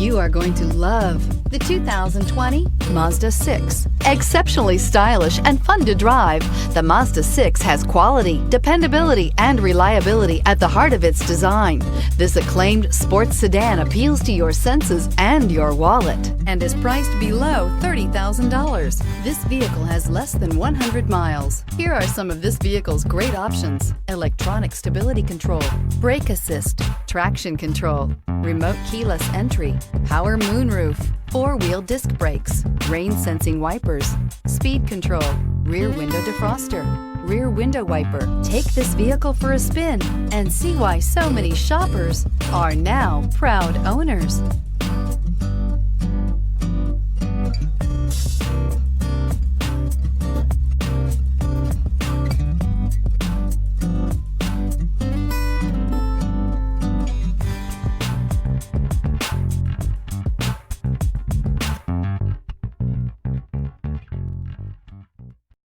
You are going to love the 2020 Mazda 6. Exceptionally stylish and fun to drive, the Mazda 6 has quality, dependability, and reliability at the heart of its design. This acclaimed sports sedan appeals to your senses and your wallet and is priced below $30,000. This vehicle has less than 100 miles. Here are some of this vehicle's great options: electronic stability control, brake assist, traction control, remote keyless entry, power moonroof, four-wheel disc brakes, rain-sensing wipers, speed control, rear window defroster, rear window wiper. Take this vehicle for a spin and see why so many shoppers are now proud owners.